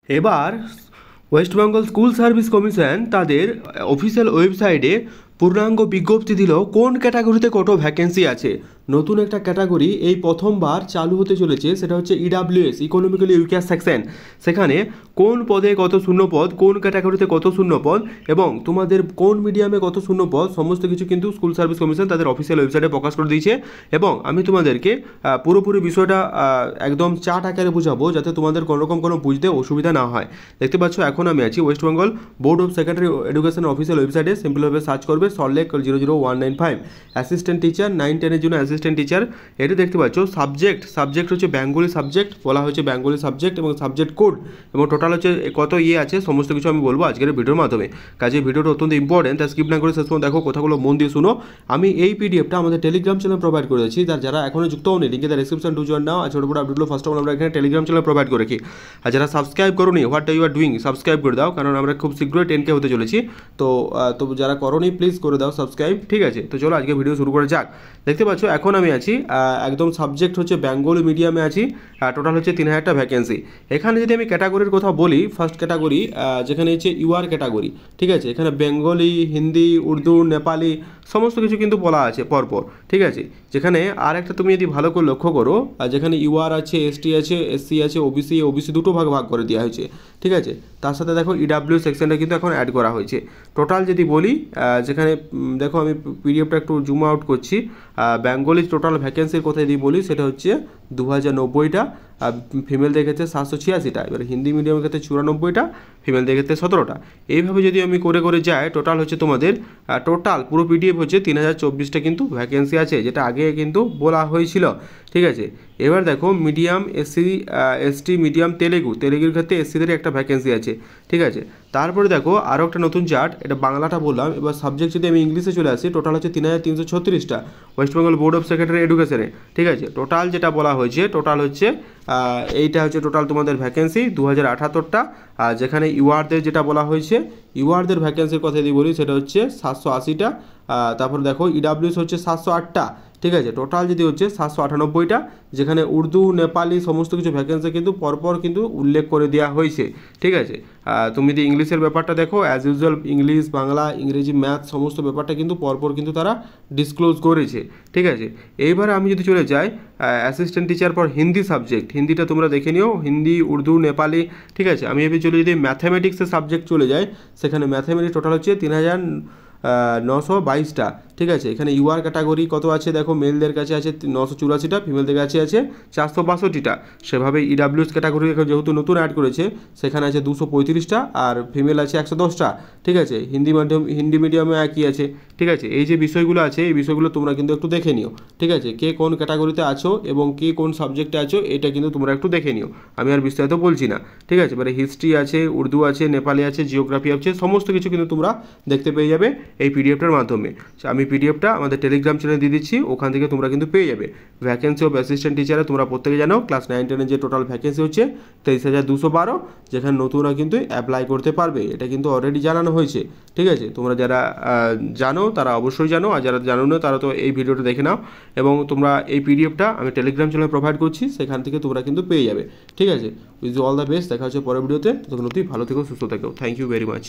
এবার West Bengal school service commission তাদের official ওয়েবসাইটে পূর্ণাঙ্গ বিজ্ঞপ্তি দিল কোন ক্যাটাগরিতে কত ভ্যাকেন্সি আছে। নতুন একটা ক্যাটাগরি এই প্রথমবার চালু হতে চলেছে, সেটা হচ্ছে ইডাব্লিউএস, ইকোনমিক্যালি উইকার সেকশন। সেখানে কোন পদে কত শূন্যপদ, কোন ক্যাটাগরিতে কত শূন্যপদ এবং তোমাদের কোন মিডিয়ামে কত শূন্যপদ, সমস্ত কিছু কিন্তু স্কুল সার্ভিস কমিশন তাদের অফিসিয়াল ওয়েবসাইটে প্রকাশ করে দিয়েছে। এবং আমি তোমাদেরকে পুরোপুরি বিষয়টা একদম চার্ট আকারে বোঝাবো, যাতে তোমাদের কোনোরকম কোনো বুঝতে অসুবিধা না হয়। দেখতে পাচ্ছ এখন আমি আছি West Bengal board of secondary education official ওয়েবসাইটে। সিম্পলভাবে সার্চ করবে সল্টলেক 00195 অ্যাসিস্ট্যান্ট টিচার 9-10-এর জন্য অ্যাসিস্ট্যান্ট টিচার। এটা দেখতে পাচ্ছ সাবজেক্ট হচ্ছে বেঙ্গলি সাবজেক্ট, বলা হয়েছে বেঙ্গলি সাবজেক্ট এবং সাবজেক্ট কোড এবং টোটাল হচ্ছে কত আছে সমস্ত কিছু আমি বলবো আজকের ভিডিওর মাধ্যমে। কাজে ভিডিওটা অত্যন্ত ইম্পর্টেন্ট, তাই স্কিপ না করে শেষ পর্যন্ত দেখো, কথাগুলো মন দিয়ে শুনো। আমি এই পিডিএফটা আমাদের টেলিগ্রাম চ্যানেল প্রোভাইড করেছি, যারা এখনো যুক্ত হয়নি লিঙ্কে তার ডিসক্রিপশন টু জয়েন নাও। আর ছোটো বড় আপডেটগুলো ফার্স্ট অফ অল আমরা এখানে টেলিগ্রাম চ্যানেল প্রোভাইড করে রাখি। আর যারা সাবস্ক্রাইব করোনি, what you are doing, subscribe করে দাও, কারণ আমরা খুব শীঘ্রই 10K হতে চলেছি। তো যারা করোনি প্লিজ করে দাও সাবস্ক্রাইব, ঠিক আছে? তো চলো আজকে ভিডিও শুরু করে যাক। দেখতে পাচ্ছ এখন আমি আছি একদম সাবজেক্ট হচ্ছে বেঙ্গলি মিডিয়ামে আছি। টোটাল হচ্ছে 3000টা ভ্যাকেন্সি। এখানে যদি আমি ক্যাটাগরির কথা বলি, ফার্স্ট ক্যাটাগরি যেখানে হচ্ছে ইউআর ক্যাটাগরি, ঠিক আছে? এখানে বেঙ্গলি, হিন্দি, উর্দু, নেপালি সমস্ত কিছু কিন্তু বলা আছে পরপর, ঠিক আছে? যেখানে আর একটা তুমি যদি ভালো করে লক্ষ্য করো, যেখানে ইউআর আছে, এসটি আছে, এসসি আছে, ওবিসি দুটো ভাগ করে দেওয়া হয়েছে, ঠিক আছে? তার সাথে দেখো ইডাব্লিউ সেকশনটা কিন্তু এখন অ্যাড করা হয়েছে। টোটাল যদি বলি, যেখানে দেখো আমি পিডিএফটা একটু জুম আউট করছি, বেঙ্গলি টোটাল ভ্যাকেন্সির কথা যদি বলি সেটা হচ্ছে 2090টা, ফিমেলদের ক্ষেত্রে 786টা। এবার হিন্দি মিডিয়ামের ক্ষেত্রে 94টা, ফিমেলদের ক্ষেত্রে 17টা। এইভাবে যদি আমি করে যাই, টোটাল হচ্ছে তোমাদের টোটাল পুরো পিডিএফ হচ্ছে 3024টা কিন্তু ভ্যাকেন্সি আছে, যেটা আগে কিন্তু বলা হয়েছিল, ঠিক আছে? এবার দেখো মিডিয়াম এসটি মিডিয়াম তেলেগুর ক্ষেত্রে এসসিদের একটা ভ্যাকেন্সি আছে, ঠিক আছে? তারপরে দেখো আরও একটা নতুন চার্ট, এটা বাংলাটা বললাম। এবার সাবজেক্ট যদি আমি ইংলিশে চলে আসি, টোটাল হচ্ছে 3336টা West Bengal board of secondary এডুকেশনে, ঠিক আছে? টোটাল যেটা বলা হয়েছে, টোটাল হচ্ছে এইটা হচ্ছে টোটাল তোমাদের ভ্যাকেন্সি 2078টা। আর যেখানে ইউআরদের যেটা বলা হয়েছে, ইউআরদের ভ্যাকেন্সির কথা যদি বলি সেটা হচ্ছে 780টা। তারপরে দেখো ইডাব্লিউএস হচ্ছে 708টা, ঠিক আছে? টোটাল যদি হচ্ছে 798টা, যেখানে উর্দু, নেপালি সমস্ত কিছু ভ্যাকেন্সি কিন্তু পরপর কিন্তু উল্লেখ করে দেওয়া হয়েছে, ঠিক আছে? তুমি যদি ইংলিশের ব্যাপারটা দেখো, অ্যাজ ইউজুয়াল ইংলিশ, বাংলা, ইংরেজি, ম্যাথ সমস্ত ব্যাপারটা কিন্তু পরপর কিন্তু তারা ডিসক্লোজ করেছে, ঠিক আছে? এইবারে আমি যদি চলে যাই অ্যাসিস্ট্যান্ট টিচার পর হিন্দি সাবজেক্ট, হিন্দিটা তোমরা দেখে নিও, হিন্দি, উর্দু, নেপালি, ঠিক আছে? আমি এবার যদি ম্যাথামেটিক্সের সাবজেক্ট চলে যাই, সেখানে ম্যাথামেটিক্স টোটাল হচ্ছে 3922টা, ঠিক আছে? এখানে ইউআর ক্যাটাগরি কত আছে দেখো, মেলদের কাছে আছে 984টা, ফিমেলদের কাছে আছে 462টা। সেভাবে ইডাব্লিউএস ক্যাটাগরি যেহেতু নতুন অ্যাড করেছে, সেখানে আছে 235টা আর ফিমেল আছে 110টা, ঠিক আছে? হিন্দি মিডিয়ামে একই আছে, ঠিক আছে? এই যে বিষয়গুলো আছে, এই বিষয়গুলো তোমরা কিন্তু একটু দেখে নিও, ঠিক আছে? কে কোন ক্যাটাগরিতে আছো এবং কে কোন সাবজেক্টে আছো, এটা কিন্তু তোমরা একটু দেখে নিও। আমি আর বিস্তারিত বলছি না, ঠিক আছে? এবারে হিস্ট্রি আছে, উর্দু আছে, নেপালি আছে, জিওগ্রাফি আছে, সমস্ত কিছু কিন্তু তোমরা দেখতে পেয়ে যাবে এই পিডিএফটার মাধ্যমে। আমি পিডিএফটা আমাদের টেলিগ্রাম চ্যানেলে দিয়ে দিচ্ছি, ওখান থেকে তোমরা কিন্তু পেয়ে যাবে। ভ্যাকেন্সি অফ অ্যাসিস্ট্যান্ট টিচারে তোমরা প্রত্যেকে জানো ক্লাস 9-10-এর যে টোটাল ভ্যাকেন্সি হচ্ছে 23,212, যেখানে নতুনরা কিন্তু অ্যাপ্লাই করতে পারবে। এটা কিন্তু অলরেডি জানানো হয়েছে, ঠিক আছে? তোমরা যারা জানো তারা অবশ্যই জানো, আর যারা জানো না তারা তো এই ভিডিওটা দেখে নাও। এবং তোমরা এই পিডিএফটা আমি টেলিগ্রাম চ্যানেলে প্রোভাইড করছি, সেখান থেকে তোমরা কিন্তু পেয়ে যাবে, ঠিক আছে? উইথ অল দ্য বেস্ট, দেখা হচ্ছে পরের ভিডিওতে। ততক্ষণ অবধি ভালো থেকো, সুস্থ থেকো। Thank you very much.